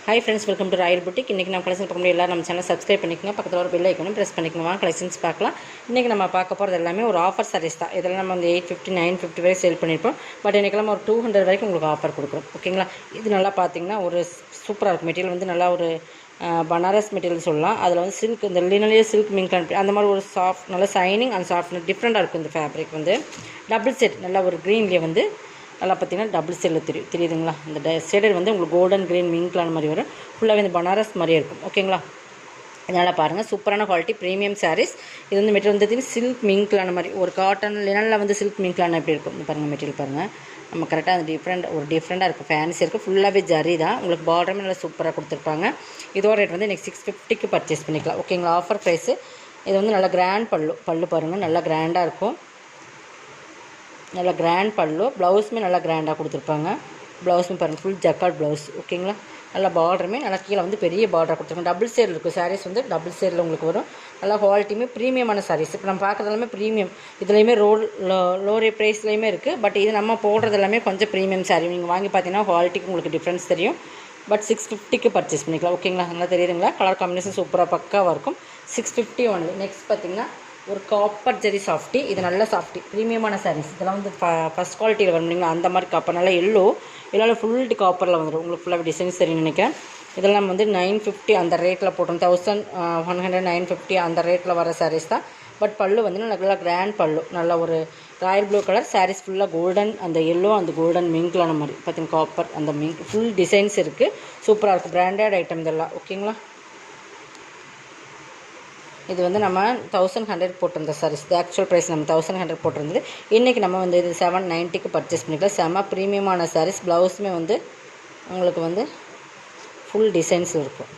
Hi friends, welcome to Royal boutique. இன்றைக்கி நம்ம collection பார்க்க முடியும். எல்லோரும் நம்ம சேனல் சப்ஸ்கிரைப் பண்ணிக்கோங்க. பக்கத்தில் ஒரு பெல் ஐக்கனும் ப்ரெஸ் பண்ணிக்கோங்க. கலெக்ஷன்ஸ் பார்க்கலாம். இன்றைக்கி நம்ம பார்க்க போகிறது எல்லாமே ஒரு ஆஃபர் சாரீஸ் தான். இதெல்லாம் நம்ம வந்து 850 950 வரை சேல் பண்ணியிருப்போம். பட் இன்றைக்கெல்லாம் ஒரு 200 வரைக்கும் உங்களுக்கு ஆஃபர் கொடுக்குறோம். ஓகேங்களா? இது நல்லா பார்த்தீங்கன்னா ஒரு சூப்பராக இருக்கும். மெட்டீரியல் வந்து நல்லா ஒரு பனாரஸ் மெட்டீரியல் சொல்லலாம். அதில் வந்து சில்க், இந்த லினலே சில்க் மிங்க் அந்த மாதிரி ஒரு சாஃப்ட், நல்லா சைனிங் அண்ட் சாஃப்ட்னஸ் டிஃப்ரெண்ட்டாக இருக்கும். இந்த ஃபேப்ரிக் வந்து டபுள் செட், நல்லா ஒரு க்ரீன்லேயே வந்து நல்லா பார்த்தீங்கன்னா டபுள் செல்லில் தெரியுதுங்களா? இந்த ஷேடட் வந்து உங்களுக்கு கோல்டன் க்ரீன் மிங்க்லான மாதிரி வரும். ஃபுல்லாகவே இந்த பனாரஸ் மாதிரியே இருக்கும். ஓகேங்களா? அதனால் பாருங்கள், சூப்பரான குவாலிட்டி ப்ரீமியம் சாரீஸ். இது வந்து மெட்டீரியல் வந்து சில்க் மிங்க்லான மாதிரி ஒரு காட்டன் லினனில் வந்து சில்க் மிங்க்லான எப்படி இருக்கும் பாருங்கள். மெட்டீரியல் பாருங்கள், நம்ம கரெக்டாக அந்த டிஃப்ரெண்ட்டாக இருக்கும். ஃபேன்சி இருக்குது. ஃபுல்லாகவே ஜரி தான். உங்களுக்கு பார்டருமே நல்லா சூப்பராக கொடுத்துருப்பாங்க. இதோட ரேட் வந்து நெக்ஸ்ட் 650க்கு பர்ச்சேஸ் பண்ணிக்கலாம். ஓகேங்களா? Offer price. இது வந்து நல்லா கிராண்ட் பல்லு பாருங்கள், நல்லா கிராண்டாக இருக்கும். நல்லா கிராண்ட் பல்லு. ப்ளவுஸுமே நல்லா கிராண்டாக கொடுத்துருப்பாங்க. ப்ளவுஸுமே பாருங்கள், ஃபுல் ஜக்கார்ட் ப்ளவுஸ். ஓகேங்களா? நல்லா பார்டருமே நல்லா கீழே வந்து பெரிய பார்டராக கொடுத்துருக்காங்க. டபுள் சேரில் இருக்கும். சாரீஸ் வந்து டபுள் சேரில் உங்களுக்கு வரும். நல்லா குவாலிட்டியுமே ப்ரீமியமான சாரீஸ். இப்போ நம்ம பார்க்குறது எல்லாமே ப்ரீமியம். இதுலேயுமே லோரே ப்ரைஸ்லேயுமே இருக்குது. பட் இது நம்ம போடுறது எல்லாமே கொஞ்சம் ப்ரீமியம் சாரீ. நீங்கள் வாங்கி பார்த்தீங்கன்னா குவாலிட்டிக்கு உங்களுக்கு டிஃப்ரென்ஸ் தெரியும். பட் 650க்கு பர்ச்சேஸ் பண்ணிக்கலாம். ஓகேங்களா? நல்லா தெரியுதுங்களா? கலர் காம்பினேஷன் சூப்பராக பக்காவாக இருக்கும். 650 ஒன்று. நெக்ஸ்ட் பார்த்தீங்கன்னா ஒரு காப்பர் ஜெரி சாஃப்டி. இது நல்ல சாஃப்டி ப்ரீமியமான சாரீஸ். இதெல்லாம் வந்து ஃபஸ்ட் குவாலிட்டியில் வரும் இல்லைங்களா? அந்த மாதிரி காப்பர் நல்லா எல்லோவில் ஃபுல் காப்பரில் வந்துடும். உங்களுக்கு ஃபுல்லாக டிசைன்ஸ் தெரியும் நினைக்கிறேன். இதெல்லாம் வந்து 950 அந்த ரேட்டில் போட்டோம். 1100 950 அந்த ரேட்டில் வர சாரீஸ் தான். பட் பல்லு வந்து நல்லா கிராண்ட் பல்லு. நல்ல ஒரு ராயல் ப்ளூ கலர் சாரீஸ். ஃபுல்லாக கோல்டன், அந்த எல்லோ அந்த கோல்டன் மிங்க்லான மாதிரி பார்த்தீங்கன்னா காப்பர் அந்த மிங்க் ஃபுல் டிசைன்ஸ் இருக்குது. சூப்பராக இருக்குது. பிராண்டட் ஐட்டம் இதெல்லாம். ஓகேங்களா? இது வந்து நம்ம 1100 போட்டிருந்த சாரீஸ். இது ஆக்சுவல் ப்ரைஸ் நம்ம 1100 போட்டிருந்தது. இன்றைக்கி நம்ம வந்து இது 790க்கு பர்ச்சேஸ் பண்ணிக்கலாம். செம்ம ப்ரீமியமான சாரீஸ். ப்ளவுஸுமே வந்து உங்களுக்கு வந்து ஃபுல் டிசைன்ஸ் இருக்கும்.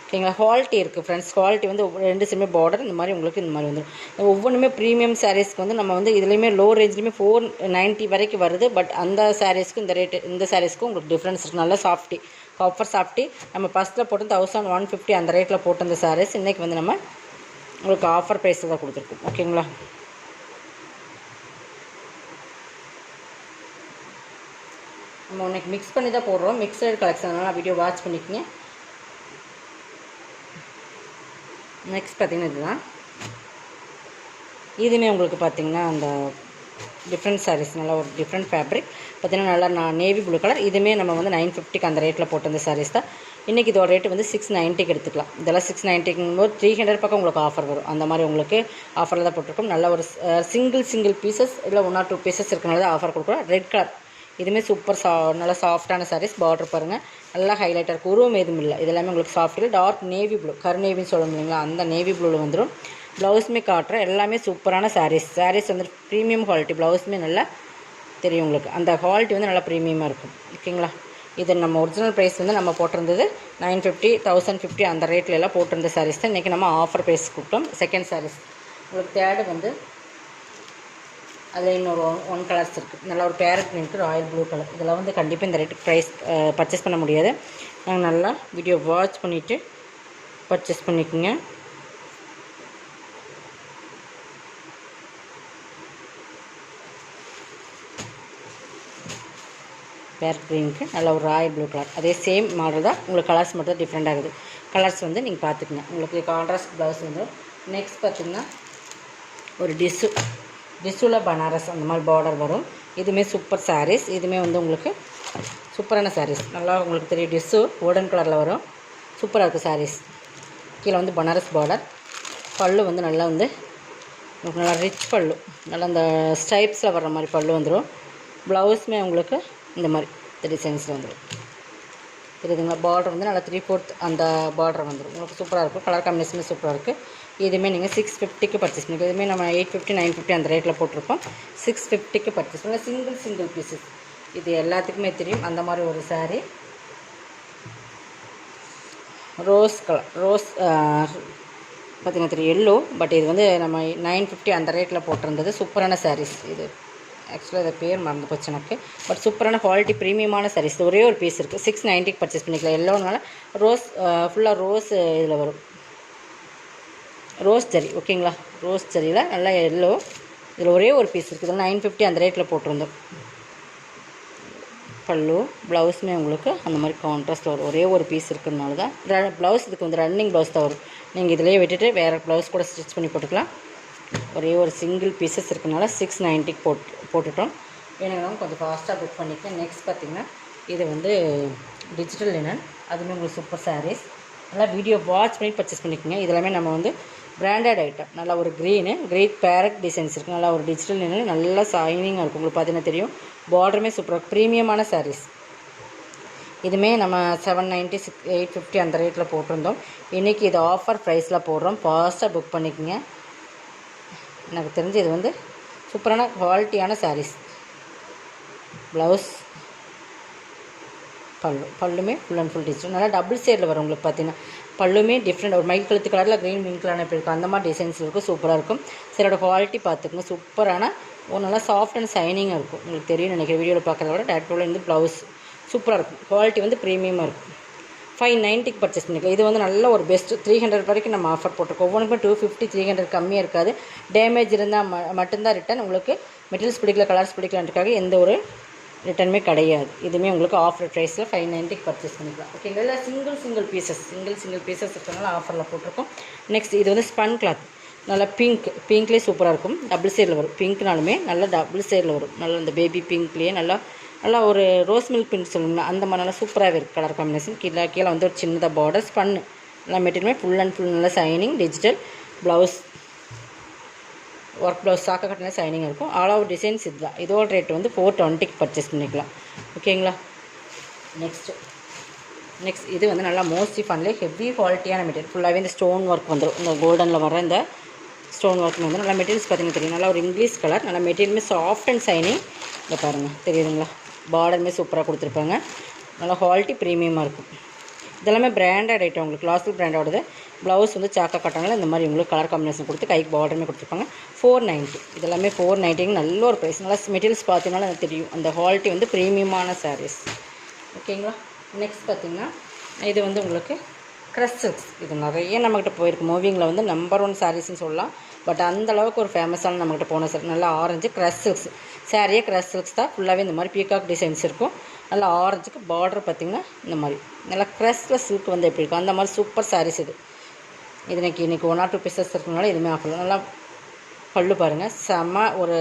ஓகேங்களா? குவாலிட்டி இருக்குது ஃப்ரெண்ட்ஸ். குவாலிட்டி வந்து ரெண்டு சைடுமே பார்டர் இந்த மாதிரி உங்களுக்கு இந்த மாதிரி வந்துடும். ஒவ்வொன்றுமே ப்ரீமியம் சாரீஸ்க்கு வந்து நம்ம வந்து இதுலேயுமே லோ ரேஞ்ச்லேயுமே 490 வரைக்கும் வருது. பட் அந்த சாரீஸ்க்கும் இந்த ரேட்டு, இந்த சாரீஸ்க்கும் உங்களுக்கு டிஃப்ரென்ஸ் இருக்குது. நல்லா சாஃப்டி, காப்பர் சாஃப்டி. நம்ம ஃபஸ்ட்டில் போட்டு 1150 அந்த ரேட்டில் போட்டு அந்த சாரீஸ் இன்றைக்கி வந்து நம்ம உங்களுக்கு ஆஃபர் ப்ரைஸில் தான் கொடுத்துருக்கோம். ஓகேங்களா? நம்ம இன்னைக்கு மிக்ஸ் பண்ணி தான் போடுறோம். மிக்சட் கலெக்ஷன், அதனால் வீடியோ வாட்ச் பண்ணிக்கோங்க. நெக்ஸ்ட் பார்த்திங்கன்னா இதுதான். இதுவுமே உங்களுக்கு பார்த்திங்கன்னா அந்த டிஃப்ரெண்ட் சாரீஸ். நல்லா ஒரு டிஃப்ரெண்ட் ஃபேப்ரிக் பார்த்திங்கன்னா நல்லா நேவி ப்ளூ கலர். இதுவுமே நம்ம வந்து 950க்கு அந்த ரேட்டில் போட்டு அந்த சாரீஸ் தான். இன்றைக்கி இதோட ரேட்டு வந்து 690க்கு எடுத்துக்கலாம். இதெல்லாம் 690க்கும்போது 300 பக்கம் உங்களுக்கு ஆஃபர் வரும். அந்த மாதிரி உங்களுக்கு ஆஃபரில் தான் போட்டிருக்கோம். நல்ல ஒரு சிங்கிள் பீசஸ் இல்லை 1 or 2 பீசஸ் இருக்கனால தான் ஆஃபர் கொடுக்குறோம். Red colour. இதுவுமே சூப்பர் நல்லா சாஃப்டான சாரீஸ். பார்டர் பாருங்கள், நல்லா ஹைலைட்டாக இருக்குது. உருவம் எதுவும் இல்லை. இதெல்லாமே உங்களுக்கு சாஃப்டில் டார்க் நேவி ப்ளூ, கருநேவின்னு சொல்ல முடியுங்களா? அந்த நேவி ப்ளூவில் வந்துடும். ப்ளவுஸுமே காட்டுறேன். எல்லாமே சூப்பரான சாரீஸ் வந்து ப்ரீமியம் குவாலிட்டி. ப்ளவுஸுமே நல்லா தெரியும் உங்களுக்கு. அந்த குவாலிட்டி வந்து நல்லா ப்ரீமியமாக இருக்கும். ஓகேங்களா? இது நம்ம ஒரிஜினல் ப்ரைஸ் வந்து நம்ம போட்டிருந்தது 950 1050 அந்த ரேட்டில் எல்லாம் போட்டிருந்த சாரீஸ் தான் இன்றைக்கி நம்ம ஆஃபர் ப்ரைஸ் கொடுத்தோம். செகண்ட் சாரீஸ் உங்களுக்கு தேர்டு வந்து அதில் இன்னொரு 1 கலர்ஸ் இருக்குது. நல்லா ஒரு பேரட் இருக்குது, ராயல் ப்ளூ கலர். இதெல்லாம் வந்து கண்டிப்பாக இந்த ரேட்டு ப்ரைஸ் பர்ச்சேஸ் பண்ண முடியாது. நாங்கள் நல்லா வீடியோ வாட்ச் பண்ணிவிட்டு பர்ச்சேஸ் பண்ணிக்கோங்க. பேரட் க்ரீனுக்கு நல்ல ஒரு ராயல் ப்ளூ கலர். அதே சேம் மாடல் தான். உங்களுக்கு கலர்ஸ் மட்டும் தான் டிஃப்ரெண்ட் ஆகுது. கலர்ஸ் வந்து நீங்கள் பார்த்துக்குங்க. உங்களுக்கு கான்ட்ராஸ்ட் ப்ளவுஸ் வந்து நெக்ஸ்ட் பார்த்திங்கன்னா ஒரு டிஷ்யூவில் பனாரஸ் அந்த மாதிரி பார்டர் வரும். இதுவுமே சூப்பர் சாரீஸ். இதுவுமே வந்து உங்களுக்கு சூப்பரான சாரீஸ். நல்லா உங்களுக்கு தெரியும். டிஷ்யூ கோல்டன் கலரில் வரும். சூப்பராக இருக்குது சாரீஸ். கீழே வந்து பனாரஸ் பார்டர். பல்லு வந்து நல்லா வந்து உங்களுக்கு நல்லா ரிச் பல்லு. நல்லா அந்த ஸ்டைப்ஸில் வர்ற மாதிரி பல்லு வந்துடும். ப்ளவுஸுமே உங்களுக்கு இந்த மாதிரி டிசைன்ஸில் வந்துடும். தெரியுதுங்களா? பார்டர் வந்து நல்லா 3/4 அந்த பார்டர் வந்துடும். உங்களுக்கு சூப்பராக இருக்கும். கலர் காம்பினேஷனுமே சூப்பராக இருக்குது. இதுவுமே நீங்கள் 650க்கு பர்ச்சேஸ் பண்ணிக்கலாம். இதுவுமே நம்ம 850 950 அந்த ரேட்டில் போட்டிருக்கோம். 650க்கு பர்ச்சேஸ் பண்ணலாம். Single pieces. இது எல்லாத்துக்குமே தெரியும். அந்த மாதிரி ஒரு சாரீ ரோஸ் கலர். பார்த்திங்கன்னா தெரியும் எல்லோ. பட் இது வந்து நம்ம 950 அந்த ரேட்டில் போட்டிருந்தது. சூப்பரான சாரீஸ். இது ஆக்சுவலாக இதை பேர் மறந்து போச்சு எனக்கு. பட் சூப்பரான குவாலிட்டி ப்ரீமியமான சாரீஸ். ஒரே ஒரு பீஸ் இருக்குது. 690க்கு பர்ச்சேஸ் பண்ணிக்கலாம். எல்லோனால ஃபுல்லாக ரோஸ் இதில் வரும். ரோஸ் ஜரி. ஓகேங்களா? ரோஸ் ஜரியில் நல்லா எல்லோ. இதில் ஒரே ஒரு பீஸ் இருக்குது. இதெல்லாம் 950 அந்த ரேட்டில் போட்டிருந்தோம். பல்லு. ப்ளவுஸுமே உங்களுக்கு அந்த மாதிரி கான்ட்ராஸ்ட் வரும். ஒரே ஒரு பீஸ் இருக்கிறதுனால தான் ப்ளவுஸ் இதுக்கு வந்து ரன்னிங் ப்ளவுஸ் தான் வரும். நீங்கள் இதிலேயே விட்டுட்டு வேறு ப்ளவுஸ் கூட ஸ்டிச் பண்ணி போட்டுக்கலாம். ஒரே ஒரு சிங்கிள் பீசஸ் இருக்கிறனால 690 போட்டுட்டோம். வேணுங்கிறவங்க கொஞ்சம் ஃபாஸ்ட்டாக புக் பண்ணிக்கலாம். நெக்ஸ்ட் பார்த்திங்கன்னா இது வந்து டிஜிட்டல் லினன். அதுவுமே உங்களுக்கு சூப்பர் சாரீஸ். நல்லா வீடியோ வாட்ச் பண்ணி பர்ச்சேஸ் பண்ணிக்கோங்க. இதெல்லாமே நம்ம வந்து பிராண்டட் ஐட்டம். நல்லா ஒரு கிரேட் பேரட் டிசைன்ஸ் இருக்குது. நல்லா ஒரு டிஜிட்டல் லினன் நல்லா ஷைனிங்காக இருக்கும். உங்களுக்கு பார்த்தீங்கன்னா தெரியும். பார்டருமே சூப்பராக ப்ரீமியமான சாரீஸ். இதுவுமே நம்ம 790 850 அந்த ரேட்டில் போட்டிருந்தோம். இன்றைக்கி இது ஆஃபர் ப்ரைஸில் போடுறோம். ஃபாஸ்ட்டாக புக் பண்ணிக்கோங்க. எனக்கு தெரிஞ்சு இது வந்து சூப்பரான குவாலிட்டியான சாரீஸ். ப்ளவுஸ், பல்லுமே ஃபுல் அண்ட் ஃபுல் டிஜிட்டல். நல்லா டபுள் ஷேடில் வரும். உங்களுக்கு பார்த்தீங்கன்னா பல்லுமே டிஃப்ரெண்ட். ஒரு மைல் கழுத்து கலரில் க்ரீன் மின் கலர் எப்படி இருக்கும் அந்த மாதிரி டிசைன்ஸ் இருக்கும். சூப்பராக இருக்கும். சிலோட குவாலிட்டி பார்த்துக்குங்க. சூப்பரான ஒரு நல்லா சாஃப்ட் அண்ட் ஷைனிங்காக இருக்கும். உங்களுக்கு தெரியும் நினைக்கிறேன் வீடியோவில் பார்க்குறத விட. டேரக்டில் இருந்து ப்ளவுஸ் சூப்பராக இருக்கும். குவாலிட்டி வந்து ப்ரீமியமாக இருக்கும். 590 பர்ச்சேஸ் பண்ணிக்கலாம். இது வந்து நல்ல ஒரு பெஸ்ட்டு. 300 வரைக்கும் நம்ம ஆஃபர் போட்டிருக்கோம். ஒவ்வொன்றுக்கும் 250 300 கம்மியாக இருக்காது. டேமேஜ் இருந்தால் மட்டும்தான் ரிட்டன். உங்களுக்கு மெட்டீரியல்ஸ் பிடிக்கல, கலர்ஸ் பிடிக்கலான்றதுக்காக எந்த ஒரு ரிட்டனுமே கிடையாது. இதுவுமே உங்களுக்கு ஆஃபர் ப்ரைஸில் 590 பர்ச்சேஸ் பண்ணிக்கலாம். ஓகேங்களா. இல்லை சிங்கிள் பீசஸ் இருக்கிறனால ஆஃபரில் போட்டிருக்கோம். நெக்ஸ்ட் இது வந்து ஸ்பன் கிளாத். நல்லா பிங்க்லேயே சூப்பராக இருக்கும். டபுள் ஷேடில் வரும். பிங்க்னாலுமே நல்லா டபுள் ஷேடில் வரும். நல்லா இந்த பேபி பிங்க்லேயே நல்லா ஒரு ரோஸ் மில்க் பிங்க் சொல்லுங்களா அந்த மாதிரி நல்லா சூப்பராகவே இருக்குது கலர் காம்பினேஷன். கீழே வந்து ஒரு சின்னதாக பார்டர்ஸ் பண்ணு. நல்லா மெட்டீரியலுமே ஃபுல் அண்ட் ஃபுல் நல்லா shining digital. Blouse work blouse சாக்க கட்டினா ஷைனிங்காக இருக்கும். ஆல் ஓவர் டிசைன்ஸ் இதுதான். இதோட ரேட் வந்து 420 பர்ச்சேஸ் பண்ணிக்கலாம். ஓகேங்களா. நெக்ஸ்ட் இது வந்து நல்லா மோஸ்ட்லி ஃபன்லே ஹெவி குவாலிட்டியான மெட்டீரியல். ஃபுல்லாகவே இந்த ஸ்டோன் ஒர்க் வந்துடும். இந்த கோல்டனில் வர இந்த ஸ்டோன் ஒர்க் வந்து நல்லா மெட்டீரியல்ஸ் பார்த்திங்கன்னா தெரியும். நல்லா ஒரு இங்கிலீஷ் கலர். நல்லா மெட்டீரியலுமே சாஃப்ட் அண்ட் ஷைனிங். இதை பாருங்கள் தெரியுதுங்களா. பார்டருமே சூப்பராக கொடுத்துருப்பாங்க. நல்லா குவாலிட்டி ப்ரீமியமாக இருக்கும். இதெல்லாமே பிராண்டட் ஐட்டம். உங்களுக்கு கிளாசிக் பிராண்டோடது. ப்ளவுஸ் வந்து சாக்கா காட்டனால இந்த மாதிரி உங்களுக்கு கலர் காம்பினேஷன் கொடுத்து கைக்கு பார்டருமே கொடுத்துருப்பாங்க. 490. இதெல்லாமே 490 நல்ல ஒரு ப்ரைஸ். நல்லா மெட்டீரியல்ஸ் பார்த்தீங்கன்னாலும் எனக்கு தெரியும். அந்த குவாலிட்டி வந்து ப்ரீமியமான சாரீஸ். ஓகேங்களா. நெக்ஸ்ட் பார்த்திங்கன்னா இது வந்து உங்களுக்கு க்ரஷ் சில்க்ஸ். இது நிறைய நம்மக்கிட்ட போயிருக்கு. மூவிங்கில் வந்து நம்பர் 1 சாரீஸ்ன்னு சொல்லலாம். பட் அந்தளவுக்கு ஒரு ஃபேமஸான நம்மக்கிட்ட போன சார் நல்லா ஆரஞ்சு க்ரஷ் சில்க்ஸ். சாரியே க்ரஷ் சில்க்ஸ் தான். ஃபுல்லாகவே இந்த மாதிரி பீகாக் டிசைன்ஸ் இருக்கும். நல்லா ஆரஞ்சுக்கு பார்டர் பார்த்திங்கன்னா இந்த மாதிரி நல்லா க்ரஷில் சில்க் வந்து எப்படி இருக்கும் அந்த மாதிரி சூப்பர் சாரீஸ் இது. இன்றைக்கி 1 or 2 பீசஸ் இருக்கிறதுனால எதுவுமே ஆஃபர். நல்லா பல்லு பாருங்கள். செம்ம ஒரு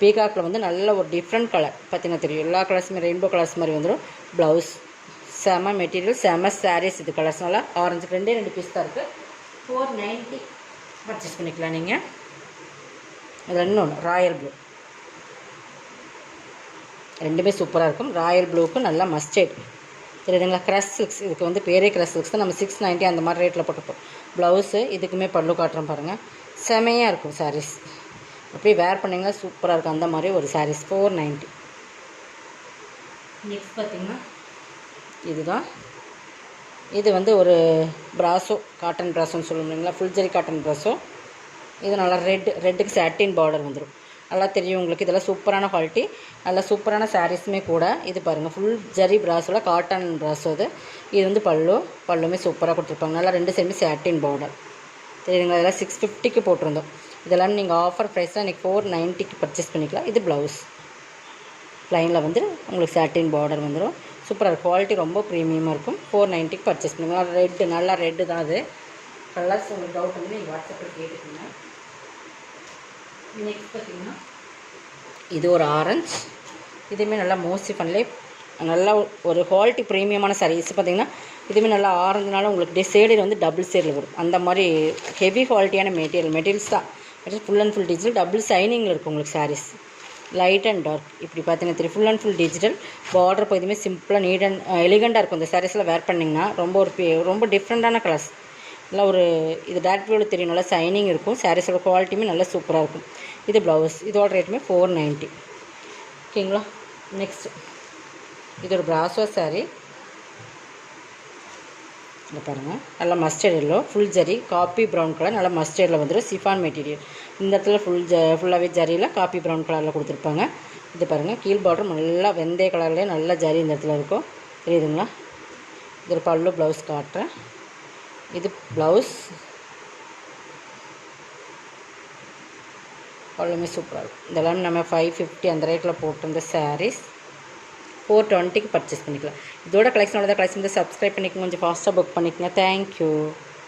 பீகாக்கில் வந்து நல்ல ஒரு டிஃப்ரெண்ட் கலர் பார்த்திங்கன்னா தெரியும். எல்லா கலர்ஸுமே ரெயின்போ கலர்ஸ் மாதிரி வந்துடும். ப்ளவுஸ் செம்ம மெட்டீரியல் செம்ம சாரீஸ். இது கலர்ஸ் நல்லா ஆரஞ்சுக்கு 2 பீஸ் தான் இருக்குது. 490 பர்ச்சேஸ் பண்ணிக்கலாம் நீங்கள். அதில் இன்னொன்று ராயல் ப்ளூ. ரெண்டுமே சூப்பராக இருக்கும். ராயல் ப்ளூக்கு நல்லா மஸ்டர்ட் தெரியுதுங்களா. Crush silks. இதுக்கு வந்து பேரே க்ரஷ் சில்க்ஸ் தான். நம்ம 690 அந்த மாதிரி ரேட்டில் போட்டுப்போம். ப்ளவுஸு இதுக்குமே பல்லு காட்டுறோம் பாருங்கள். செமையாக இருக்கும் சாரீஸ். அப்படியே வேர் பண்ணிங்கன்னா சூப்பராக இருக்கும். அந்த மாதிரி ஒரு சாரீஸ் 490. நெக்ஸ்ட் பார்த்திங்கன்னா இதுதான். இது வந்து ஒரு ப்ராஸோ காட்டன் ப்ராஸோன்னு சொல்லுவோம் இல்லைங்களா. Full zari cotton ப்ராஸோ. இது நல்லா ரெட்டுக்கு சாட்டின் பார்டர் வந்துடும். நல்லா தெரியும் உங்களுக்கு. இதெல்லாம் சூப்பரான குவாலிட்டி. நல்லா சூப்பரான சாரீஸுமே கூட. இது பாருங்கள் ஃபுல் ஜரி ப்ராஸோவில் காட்டன் ப்ராஸோ. இது வந்து பல்லுமே சூப்பராக கொடுத்துருப்பாங்க. நல்லா 2 சைடுமே சாட்டின் பார்டர் தெரியுதுங்களா. இதெல்லாம் 650க்கு போட்டிருந்தோம். இதெல்லாம் நீங்கள் ஆஃபர் ப்ரைஸில் இன்றைக்கி 490க்கு பர்ச்சேஸ் பண்ணிக்கலாம். இது ப்ளவுஸ் ப்ளைனில் வந்து உங்களுக்கு சாட்டின் பார்டர் வந்துடும். சூப்பராக இருக்கும். குவாலிட்டி ரொம்ப ப்ரீமியமாக இருக்கும். 490க்கு பர்ச்சேஸ் பண்ணிக்கலாம். நல்லா ரெட்டு தான் அது. கலர்ஸ் உங்களுக்கு டவுட் வந்து நீங்கள் வாட்ஸ்அப்பில் கேட்டுக்கோங்க. நெக்ஸ்ட் பார்த்திங்கன்னா இது ஒரு ஆரஞ்ச். இதுவுமே நல்லா மோஸ்ட்லி பண்ணலே நல்லா ஒரு குவாலிட்டி ப்ரீமியமான சாரீஸ். பார்த்திங்கன்னா இதுவுமே நல்லா ஆரஞ்சுனால உங்களுக்கு ஷேடில் வந்து டபுள் ஷேடில் வரும். அந்த மாதிரி ஹெவி குவாலிட்டியான மெட்டீரியல்ஸ் தான். Full and full digital double ஷைனிங்கில் இருக்கும் உங்களுக்கு சாரீஸ். லைட் அண்ட் டார்க் இப்படி பார்த்தீங்கன்னா full and full digital. Border போதுமே சிம்பிளாக நீட் அண்ட் எலிகண்டாக இருக்கும். இந்த சாரீஸில் வேர் பண்ணிங்கன்னா ரொம்ப டிஃப்ரெண்ட்டான கலர்ஸ். நல்லா ஒரு இது டேரக்ட் வியூவில் தெரியும். நல்லா ஷைனிங் இருக்கும். சாரீஸோட குவாலிட்டியுமே நல்லா சூப்பராக இருக்கும். இது ப்ளவுஸ். இதோட ரேட்டுமே 490. ஓகேங்களா. நெக்ஸ்ட் இது ஒரு ப்ராசோ சாரீ. இங்கே பாருங்கள் நல்லா mustard yellow full zari copy brown colour. நல்லா மஸ்டர்டில் வந்துடும். Chiffon material. இந்த இடத்துல ஃபுல்லாகவே ஜரியில் காப்பி ப்ரௌன் கலரில் கொடுத்துருப்பாங்க. இது பாருங்கள் கீழ் பார்டர் நல்லா வெந்தய கலர்லேயே நல்லா ஜரி இந்த இடத்துல இருக்கும். தெரியுதுங்களா. இது ஒரு பல்லு ப்ளவுஸ் காட்டுறேன். இது ப்ளவுஸ். பல்லுமே சூப்பராக இருக்கும். இதெல்லாம் நம்ம 550 அந்த ரேட்டில் போட்டிருந்த சாரீஸ். 420க்கு பர்ச்சேஸ் பண்ணிக்கலாம். இதோட கலெக்ஷனோட கலெக்ஷன் வந்து சப்ஸ்கிரைப் பண்ணிக்கோங்க, கொஞ்சம் ஃபாஸ்ட்டாக புக் பண்ணிக்கோங்க. தேங்க்யூ.